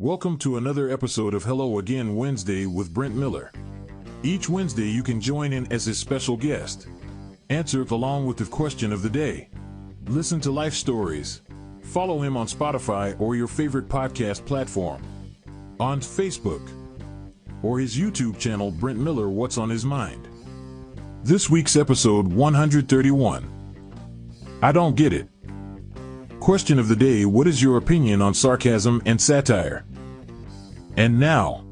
Welcome to another episode of Hello Again Wednesday with Brent Miller. Each Wednesday you can join in as his special guest. Answer along with the question of the day. Listen to life stories. Follow him on Spotify or your favorite podcast platform. On Facebook. Or his YouTube channel Brent Miller What's on His Mind. This week's episode 131. I don't get it. Question of the day: what is your opinion on sarcasm and satire? And now,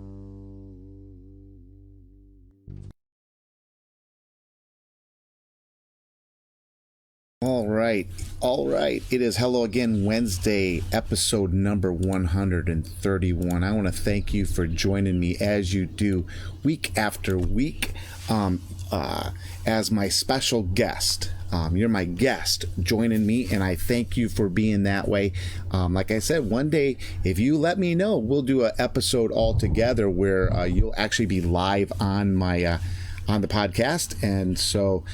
All right. It is Hello Again Wednesday, episode number 131. I want to thank you for joining me as you do week after week as my special guest. You're my guest joining me, and I thank you for being that way. Like I said, one day, if you let me know, we'll do an episode all together where you'll actually be live on my on the podcast. And so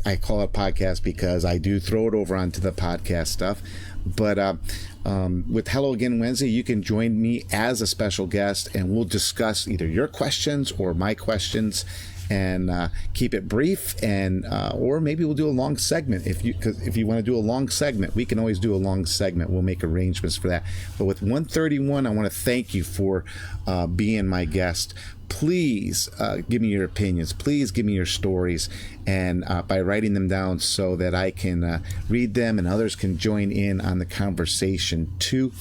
I call it podcast because I do throw it over onto the podcast stuff. But with Hello Again Wednesday, you can join me as a special guest, and we'll discuss either your questions or my questions, and keep it brief, and or maybe we'll do a long segment. If you want to do a long segment, we can always do a long segment. We'll make arrangements for that. But with 131, I want to thank you for being my guest. Please give me your opinions. Please give me your stories, and by writing them down so that I can read them and others can join in on the conversation too.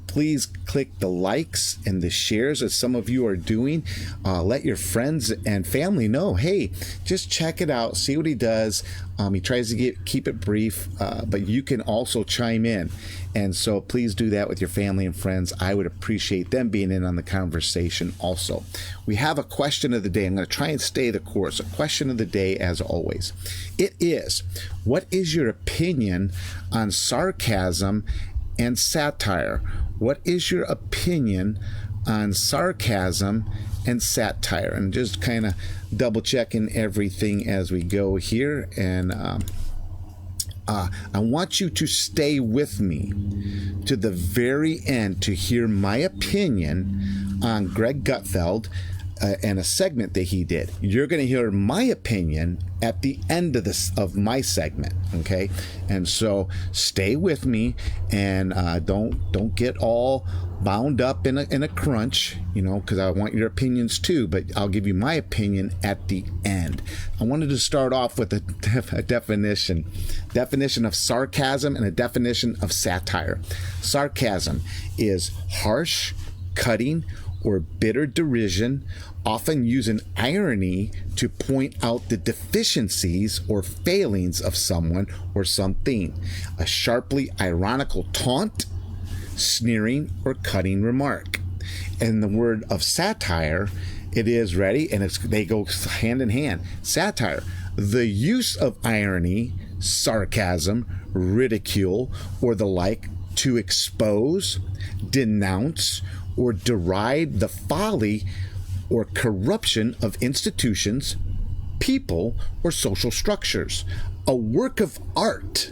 Please click the likes and the shares, as some of you are doing. Let your friends and family know, hey, just check it out, see what he does. He tries to keep it brief, but you can also chime in. And so please do that with your family and friends. I would appreciate them being in on the conversation also. We have a question of the day. I'm going to try and stay the course. A question of the day, as always. It is, what is your opinion on sarcasm and satire? What is your opinion on sarcasm and satire? And just kind of double checking everything as we go here. And I want you to stay with me to the very end to hear my opinion on Greg Gutfeld and a segment that he did. You're going to hear my opinion at the end of my segment, okay? And so stay with me, and don't get all bound up in a crunch, because I want your opinions too, but I'll give you my opinion at the end. I wanted to start off with a definition of sarcasm and a definition of satire. Sarcasm is harsh, cutting, or bitter derision, often using irony to point out the deficiencies or failings of someone or something. A sharply ironical taunt, sneering, or cutting remark. And the word of satire, it is ready, and they go hand in hand. Satire, the use of irony, sarcasm, ridicule, or the like to expose, denounce, or deride the folly or corruption of institutions, people, or social structures. A work of art,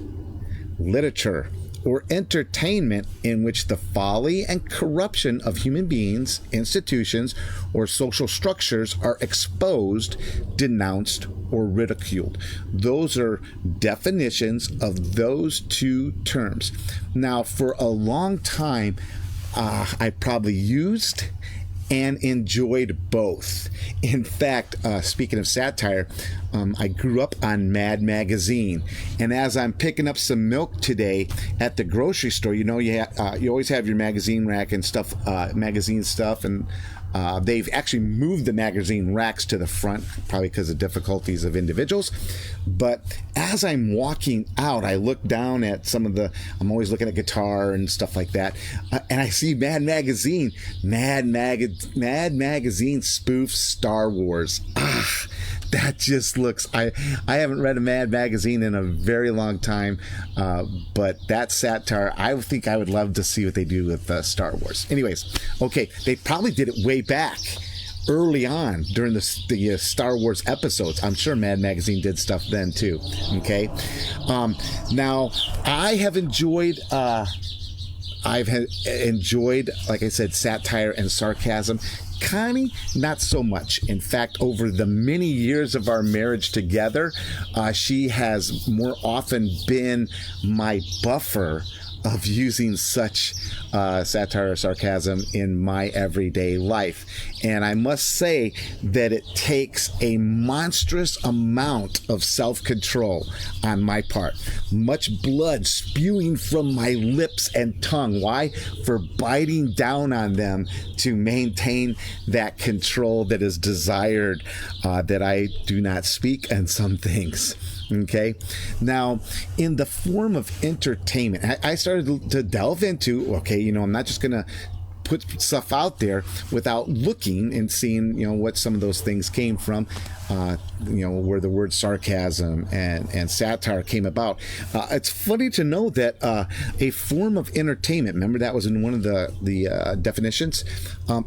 literature, or entertainment in which the folly and corruption of human beings, institutions, or social structures are exposed, denounced, or ridiculed. Those are definitions of those two terms. Now, for a long time, I probably used and enjoyed both. In fact, speaking of satire, I grew up on Mad Magazine, and as I'm picking up some milk today at the grocery store, you always have your magazine rack and stuff, magazine stuff, and they've actually moved the magazine racks to the front, probably because of difficulties of individuals. But as I'm walking out, I look down at I'm always looking at guitar and stuff like that, and I see Mad Magazine spoofs Star Wars. That just looks, I haven't read a Mad Magazine in a very long time, but that satire, I think I would love to see what they do with Star Wars. Anyways, okay, they probably did it way back early on during the Star Wars episodes. I'm sure Mad Magazine did stuff then too. Okay, now I have enjoyed I've enjoyed, like I said, satire and sarcasm. Connie, not so much. In fact, over the many years of our marriage together, she has more often been my buffer of using such satire or sarcasm in my everyday life. And I must say that it takes a monstrous amount of self-control on my part. Much blood spewing from my lips and tongue. Why? For biting down on them to maintain that control that is desired, that I do not speak on some things. Okay. Now, in the form of entertainment, I started to delve into, okay, I'm not just going to put stuff out there without looking and seeing, what some of those things came from, where the word sarcasm and satire came about. It's funny to know that a form of entertainment, remember that was in one of the definitions,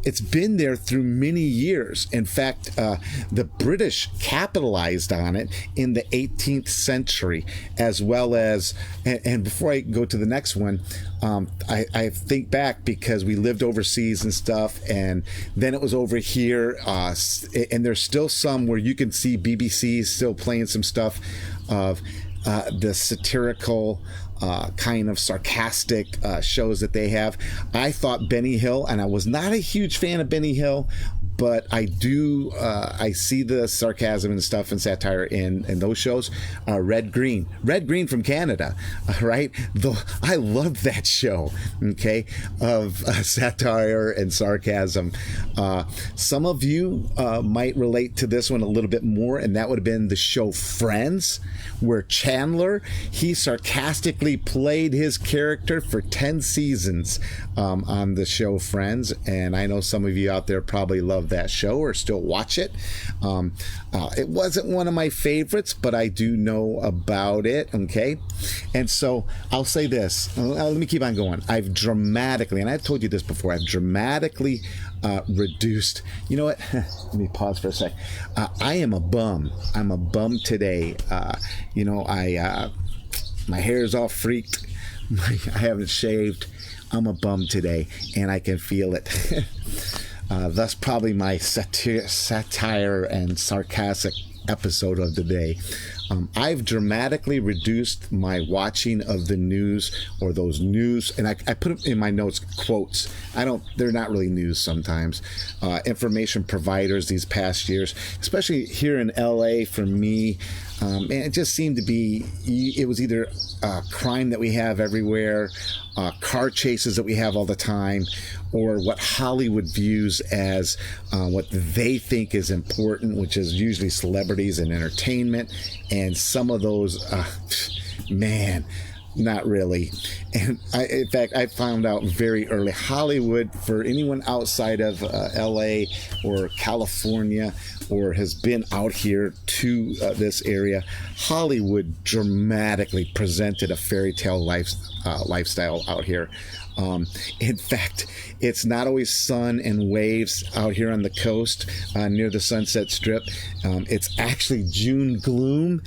it's been there through many years. In fact, the British capitalized on it in the 18th century, as well as, and before I go to the next one, I think back because we lived overseas and stuff, and then it was over here, and there's still some where you can see BBC still playing some stuff of the satirical kind of sarcastic shows that they have. I thought Benny Hill, and I was not a huge fan of Benny Hill, but I see the sarcasm and stuff and satire in those shows. Red Green from Canada, right? Though I love that show, okay, of satire and sarcasm. Some of you might relate to this one a little bit more, and that would have been the show Friends, where Chandler, he sarcastically played his character for 10 seasons on the show Friends, and I know some of you out there probably love that show or still watch it. It wasn't one of my favorites, but I do know about it, okay? And so I'll say this. Let me keep on going. I've dramatically, and I've told you this before, I've dramatically reduced. You know what? Let me pause for a sec. I am a bum. I'm a bum today. My hair is all freaked. I haven't shaved. I'm a bum today, and I can feel it. Thus probably my satire and sarcastic episode of the day. I've dramatically reduced my watching of the news or those news, and I put in my notes quotes. They're not really news sometimes. Information providers these past years, especially here in LA for me, and it just seemed to be, it was either crime that we have everywhere, car chases that we have all the time, or what Hollywood views as what they think is important, which is usually celebrities and entertainment. And some of those, man, not really. And in fact, I found out very early, Hollywood, for anyone outside of LA or California or has been out here to this area, Hollywood dramatically presented a fairy tale lifestyle out here. In fact, it's not always sun and waves out here on the coast near the Sunset Strip. It's actually June gloom,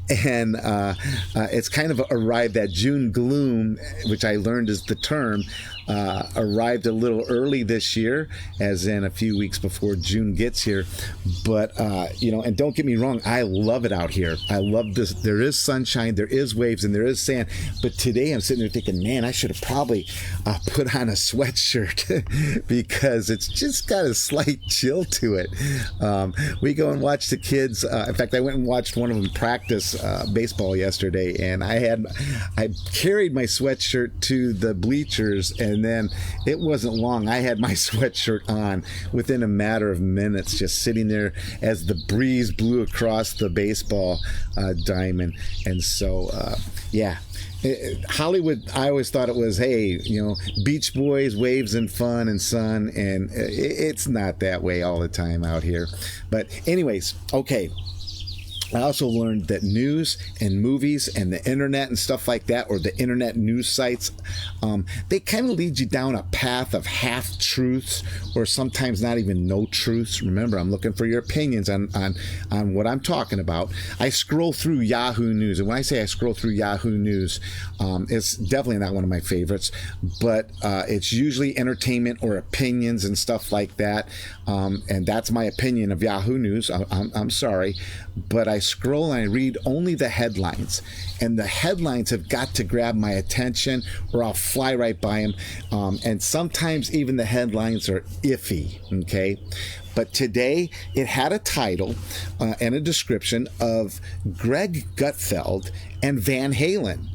and it's kind of arrived at June gloom, which I learned is the term, arrived a little early this year, as in a few weeks before June gets here. But, and don't get me wrong, I love it out here. I love this. There is sunshine, there is waves, and there is sand. But today I'm sitting there thinking, man, I should have probably put on a sweatshirt because it's just got a slight chill to it. We go and watch the kids. In fact, I went and watched one of them practice baseball yesterday, and I carried my sweatshirt to the bleachers, and then it wasn't long. I had my sweatshirt on within a matter of minutes, just sitting there as the breeze blew across the baseball diamond. And so, Hollywood, I always thought it was, hey, Beach Boys, waves and fun and sun, and it's not that way all the time out here. But anyways, okay. I also learned that news and movies and the internet and stuff like that, or the internet news sites, they kind of lead you down a path of half truths, or sometimes not even no truths. Remember, I'm looking for your opinions on what I'm talking about. I scroll through Yahoo News, and when I say I scroll through Yahoo News, it's definitely not one of my favorites, but it's usually entertainment or opinions and stuff like that, and that's my opinion of Yahoo News. I'm sorry, but I scroll and I read only the headlines, and the headlines have got to grab my attention or I'll fly right by them, and sometimes even the headlines are iffy, okay? But today it had a title and a description of Greg Gutfeld and Van Halen,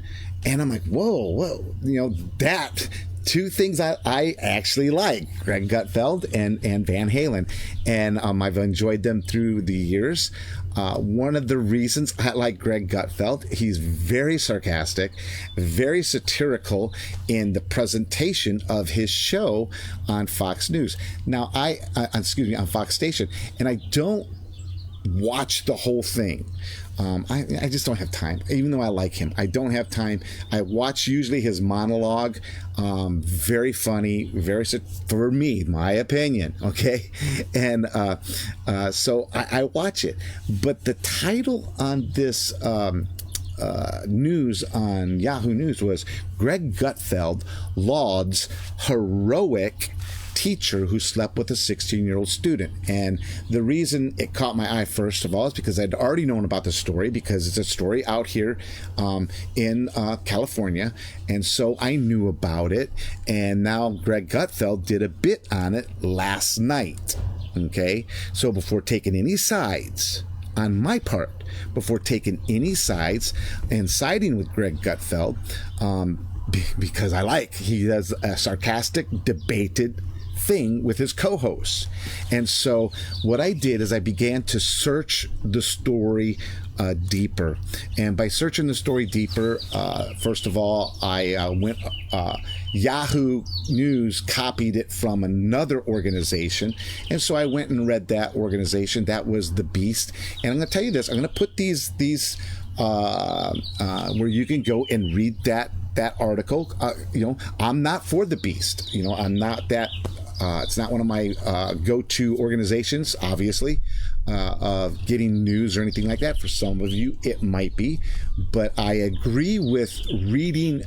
and I'm like, whoa, that two things I actually like, Greg Gutfeld and Van Halen, and I've enjoyed them through the years. One of the reasons I like Greg Gutfeld, he's very sarcastic, very satirical in the presentation of his show on Fox News. Now, on Fox Station, and I don't watch the whole thing. I just don't have time. Even though I like him, I don't have time. I watch usually his monologue. Very funny, for me, my opinion. Okay, and so I watch it. But the title on this news on Yahoo News was Greg Gutfeld lauds heroic teacher who slept with a 16-year-old student. And the reason it caught my eye, first of all, is because I'd already known about the story, because it's a story out here in California, and so I knew about it. And now Greg Gutfeld did a bit on it last night. Okay, so before taking any sides on my part, before taking any sides and siding with Greg Gutfeld, because he does a sarcastic, debated thing with his co-hosts. And so what I did is I began to search the story deeper. And by searching the story deeper, first of all, I went, Yahoo News copied it from another organization. And so I went and read that organization. That was The Beast. And I'm going to tell you this, I'm going to put these where you can go and read that article. I'm not for The Beast. I'm not that. It's not one of my go-to organizations, obviously, of getting news or anything like that. For some of you, it might be. But I agree with reading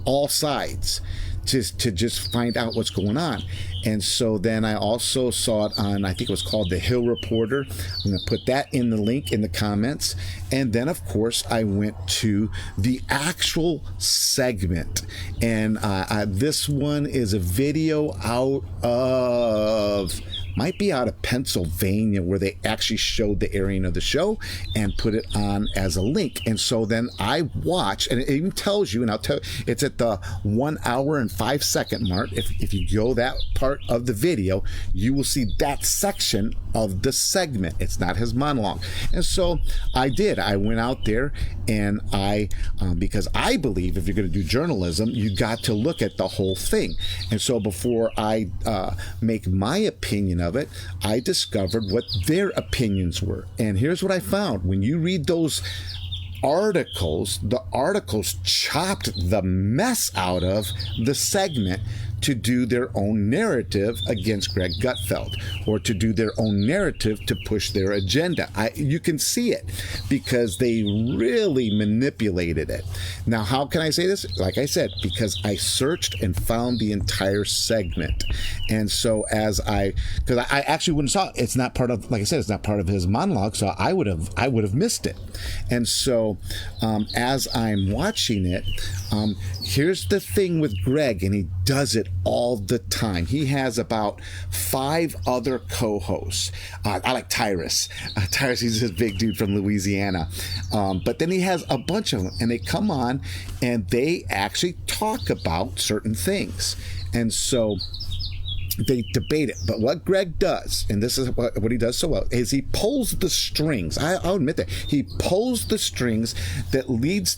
all sides to just find out what's going on. And so then I also saw it on, I think it was called The Hill Reporter. I'm going to put that in the link in the comments. And then, of course, I went to the actual segment. And this one is a video might be out of Pennsylvania, where they actually showed the airing of the show and put it on as a link. And so then I watched, and it even tells you, and I'll tell you, it's at the 1 hour and 5 second mark. If you go that part of the video, you will see that section of the segment. It's not his monologue. And so I went out there, and because I believe if you're going to do journalism, you got to look at the whole thing. And so before I make my opinion of it, I discovered what their opinions were. And here's what I found. When you read those articles, the articles chopped the mess out of the segment to do their own narrative against Greg Gutfeld, or to do their own narrative to push their agenda. You can see it because they really manipulated it. Now, how can I say this? Like I said, because I searched and found the entire segment. And so because I actually wouldn't saw it. It's not part of, like I said, it's not part of his monologue, so I would have missed it. And so as I'm watching it, here's the thing with Greg, and he does it all the time. He has about 5 other co-hosts. I like Tyrus. Tyrus, he's this big dude from Louisiana. But then he has a bunch of them, and they come on and they actually talk about certain things. And so they debate it. But what Greg does, and this is what he does so well, is he pulls the strings. I'll admit that. He pulls the strings that leads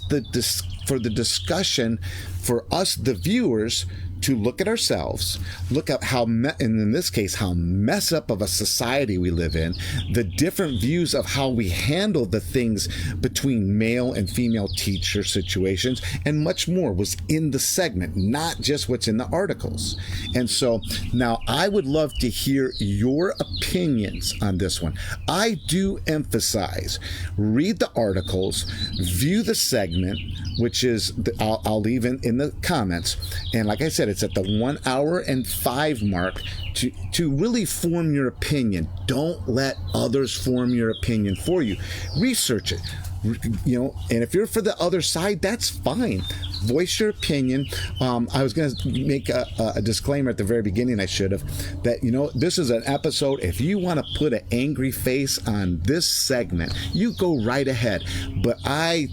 for the discussion for us, the viewers, to look at ourselves, look at how, and in this case, how mess up of a society we live in, the different views of how we handle the things between male and female teacher situations, and much more was in the segment, not just what's in the articles. And so now I would love to hear your opinions on this one. I do emphasize, read the articles, view the segment, which is, I'll leave in the comments. And like I said, it's at the 1 hour and 5 mark to really form your opinion. Don't let others form your opinion for you. Research it. And if you're for the other side, that's fine. Voice your opinion. I was going to make a disclaimer at the very beginning. I should have that, this is an episode. If you want to put an angry face on this segment, you go right ahead. But I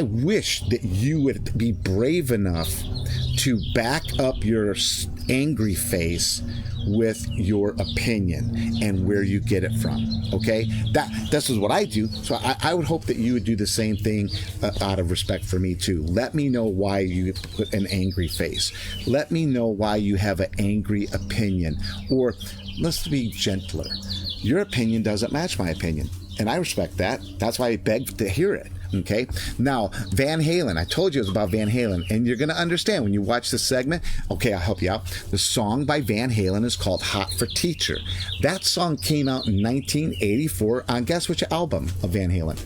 wish that you would be brave enough to back up your angry face with your opinion and where you get it from. Okay, this is what I do. So I would hope that you would do the same thing out of respect for me too. Let me know why you put an angry face. Let me know why you have an angry opinion. Or let's be gentler. Your opinion doesn't match my opinion, and I respect that. That's why I beg to hear it. Okay, now Van Halen, I told you it was about Van Halen, and you're going to understand when you watch this segment. Okay, I'll help you out. The song by Van Halen is called Hot for Teacher. That song came out in 1984 on, guess which album of Van Halen?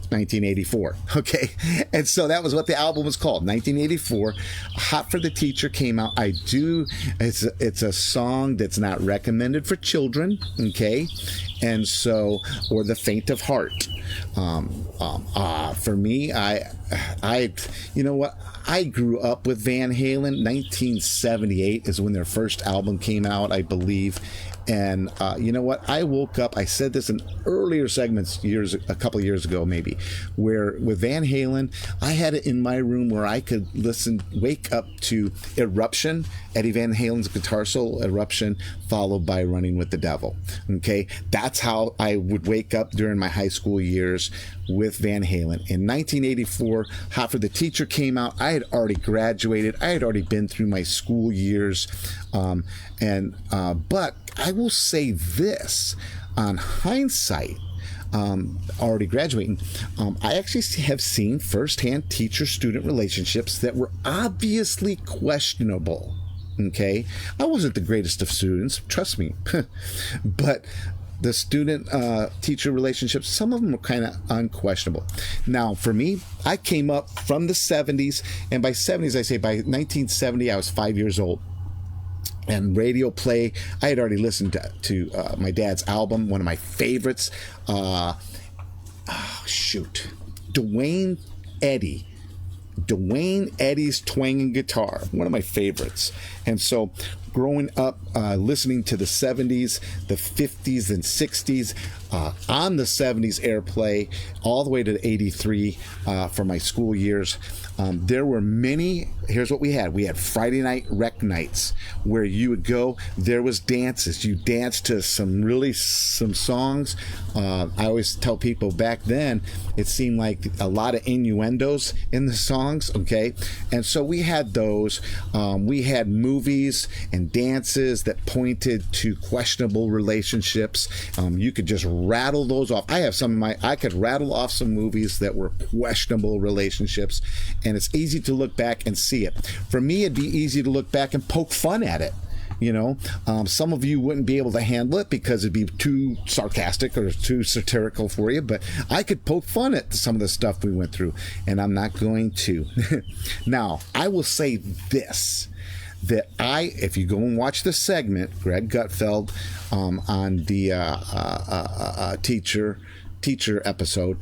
1984. Okay, and so that was what the album was called, 1984. Hot for the Teacher came out. It's a song that's not recommended for children. Okay, and so, or the faint of heart. For me, you know what? I grew up with Van Halen. 1978 is when their first album came out, I believe. And you know what? I woke up, I said this in earlier segments a couple of years ago maybe, where with Van Halen, I had it in my room where I could wake up to Eruption, Eddie Van Halen's guitar solo, Eruption, followed by Running with the Devil. Okay? That's how I would wake up during my high school years with Van Halen. In 1984, Hot for the Teacher came out. I had already graduated. I had already been through my school years. But I will say this, on hindsight, already graduating, I actually have seen firsthand teacher-student relationships that were obviously questionable. Okay, I wasn't the greatest of students, trust me, but the student-teacher relationships, some of them were kind of unquestionable. Now, for me, I came up from the 70s, and by 70s, I say by 1970, I was 5 years old. And radio play, I had already listened to my dad's album, one of my favorites. Dwayne Eddy's twanging guitar, one of my favorites. And so growing up listening to the 70s, the 50s, and 60s, on the 70s airplay, all the way to 83 for my school years, there were many. Here's what we had. We had Friday night rec nights where you would go. There was dances. You danced to some songs. I always tell people back then it seemed like a lot of innuendos in the songs. Okay, and so we had those. We had movies and dances that pointed to questionable relationships. You could just rattle those off. I could rattle off some movies that were questionable relationships, and it's easy to look back and see it. For me, it'd be easy to look back and poke fun at it. Some of you wouldn't be able to handle it because it'd be too sarcastic or too satirical for you, but I could poke fun at some of the stuff we went through, and I'm not going to. Now, I will say this, that if you go and watch the segment, Greg Gutfeld, on the teacher episode,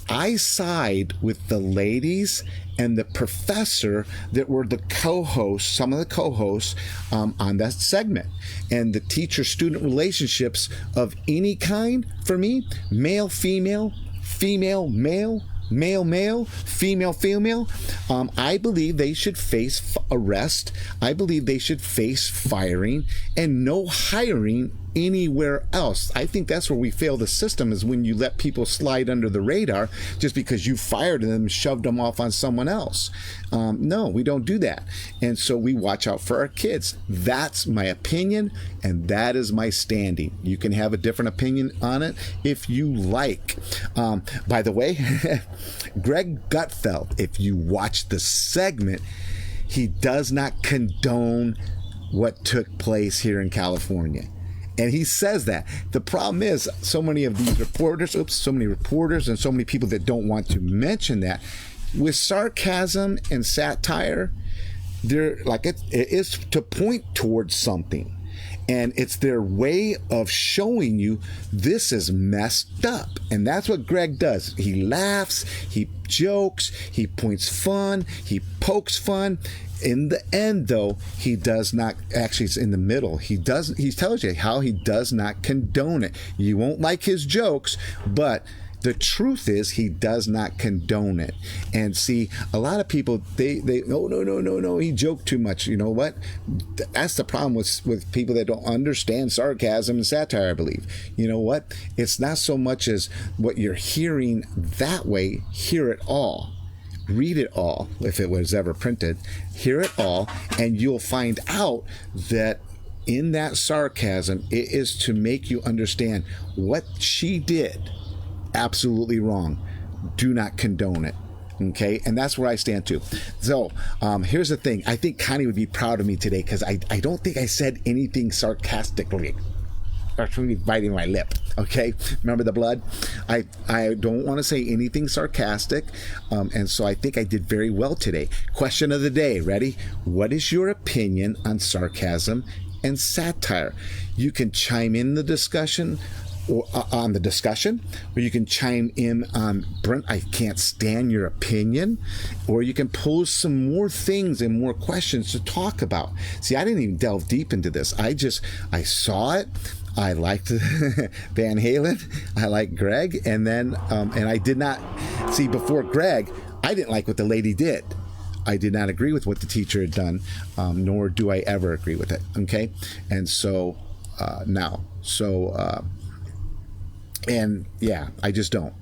I side with the ladies and the professor that were the co-hosts, some of the co-hosts on that segment. And the teacher-student relationships of any kind, for me, male, female, female, male, male, female, female, I believe they should face arrest. I believe they should face firing, and no hiring anywhere else. I think that's where we fail the system, is when you let people slide under the radar just because you fired them and shoved them off on someone else. No, we don't do that. And so we watch out for our kids. That's my opinion, and that is my standing. You can have a different opinion on it if you like. By the way, Greg Gutfeld, if you watch the segment, he does not condone what took place here in California. And he says that. The problem is, so many reporters and so many people that don't want to mention that, with sarcasm and satire, they're like, it is to point towards something. And it's their way of showing you this is messed up. And that's what Greg does. He laughs, he jokes, he points fun, he pokes fun. In the end, though, he does not, actually it's in the middle. He tells you how he does not condone it. You won't like his jokes, but the truth is he does not condone it. And see, a lot of people, they no, he joked too much. You know what? That's the problem with people that don't understand sarcasm and satire, I believe. You know what? It's not so much as what you're hearing that way. Hear it all. Read it all, if it was ever printed. Hear it all, and you'll find out that in that sarcasm, it is to make you understand what she did. Absolutely wrong. Do not condone it. Okay, and that's where I stand too. So here's the thing. I think Connie would be proud of me today, because I don't think I said anything sarcastically. Or should be biting my lip. Okay, remember the blood? I don't want to say anything sarcastic, and so I think I did very well today. Question of the day. Ready? What is your opinion on sarcasm and satire? You can chime in the discussion, or on the discussion, or you can chime in on, Brent, I can't stand your opinion, or you can pose some more things and more questions to talk about. See, I didn't even delve deep into this. I saw it. I liked Van Halen. I liked Greg, and then and I did not see, before Greg, I didn't like what the lady did. I did not agree with what the teacher had done, nor do I ever agree with it. Okay, and so and yeah, I just don't.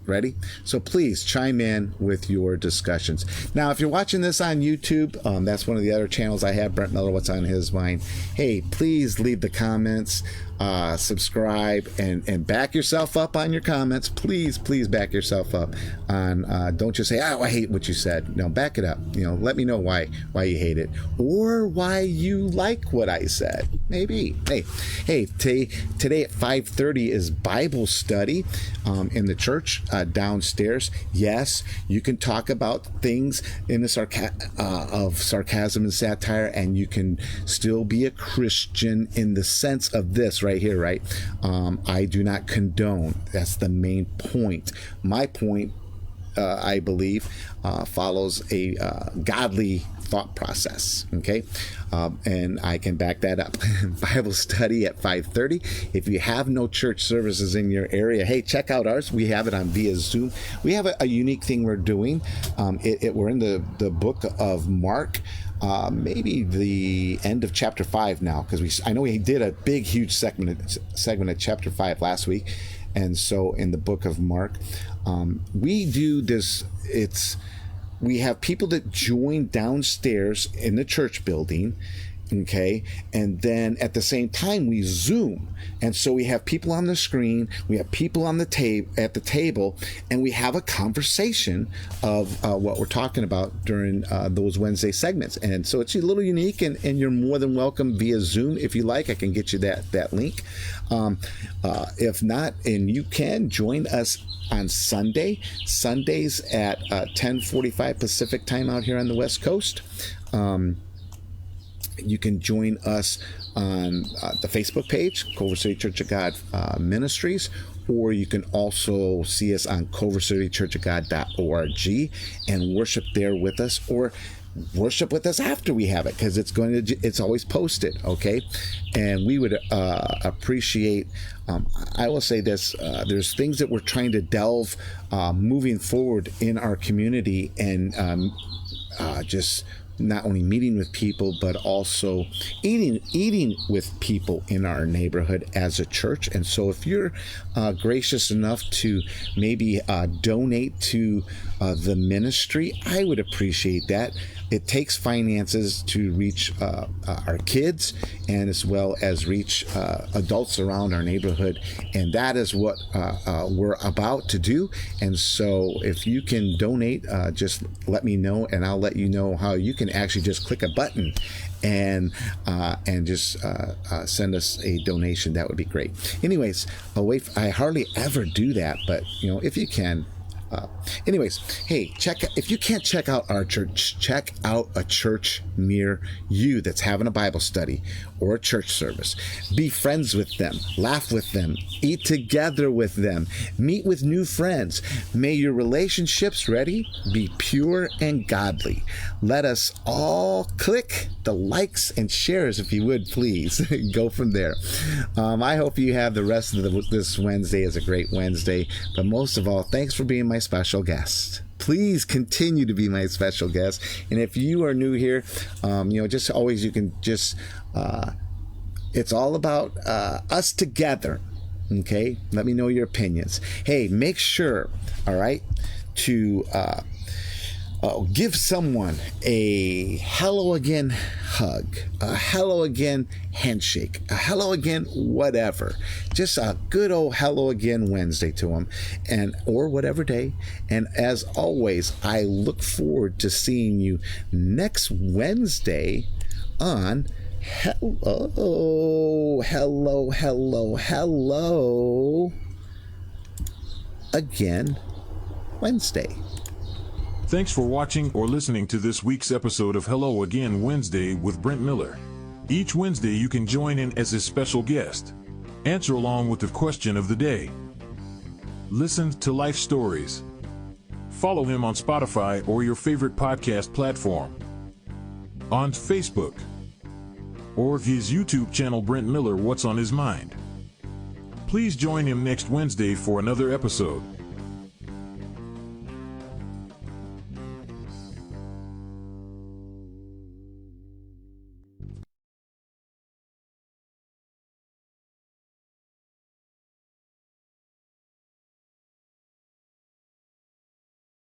Ready? So please chime in with your discussions. Now, if you're watching this on YouTube, that's one of the other channels I have, Brent Miller, What's on His Mind. Hey, please leave the comments, subscribe, and back yourself up on your comments. Please back yourself up on, don't just say, oh, I hate what you said. No, back it up. Let me know why you hate it, or why you like what I said. Maybe. Hey, today at 5:30 is Bible study in the church downstairs. Yes, you can talk about things in the of sarcasm and satire, and you can still be a Christian in the sense of this right here, right? I do not condone. That's the main point. My point, I believe, follows a godly thought process. Okay, and I can back that up. Bible study at 5:30. If you have no church services in your area, hey, check out ours. We have it on via Zoom. We have a unique thing we're doing. We're in the book of Mark. Maybe the end of chapter 5 now, because I know we did a big, huge segment of chapter 5 last week, and so in the book of Mark, we do this. We have people that join downstairs in the church building, okay, and then at the same time we Zoom, and so we have people on the screen, we have people on the at the table, and we have a conversation of what we're talking about during those Wednesday segments. And so it's a little unique, and you're more than welcome via Zoom if you like. I can get you that link. If not, and you can join us on Sundays at 10:45 Pacific time out here on the West Coast. You can join us on the Facebook page, Culver City Church of God Ministries, or you can also see us on culvercitychurchofgod.org and worship there with us, or worship with us after we have it, because it's always posted. Okay, and we would appreciate. I will say this: there's things that we're trying to delve moving forward in our community, and just not only meeting with people, but also eating with people in our neighborhood as a church. And so if you're gracious enough to maybe donate to the ministry, I would appreciate that. It takes finances to reach our kids and as well as reach adults around our neighborhood. And that is what we're about to do. And so if you can donate, just let me know, and I'll let you know how you can actually just click a button and just send us a donation. That would be great. Anyways, I hardly ever do that, but if you can. Anyways, hey, if you can't check out our church, check out a church near you that's having a Bible study or a church service. Be friends with them, laugh with them, eat together with them, meet with new friends. May your relationships be pure and godly. Let us all click the likes and shares, if you would, please. Go from there. I hope you have the rest of this Wednesday as a great Wednesday. But most of all, thanks for being my special guest. Please continue to be my special guest. And if you are new here, just always, you can just, it's all about us together. Okay. Let me know your opinions. Hey, make sure, all right, to give someone a hello again hug, a hello again handshake, a hello again whatever. Just a good old hello again Wednesday to them, or whatever day. And as always, I look forward to seeing you next Wednesday on hello again Wednesday. Thanks for watching or listening to this week's episode of Hello Again Wednesday with Brent Miller. Each Wednesday you can join in as a special guest. Answer along with the question of the day. Listen to life stories. Follow him on Spotify or your favorite podcast platform. On Facebook. Or his YouTube channel, Brent Miller, What's on His Mind. Please join him next Wednesday for another episode.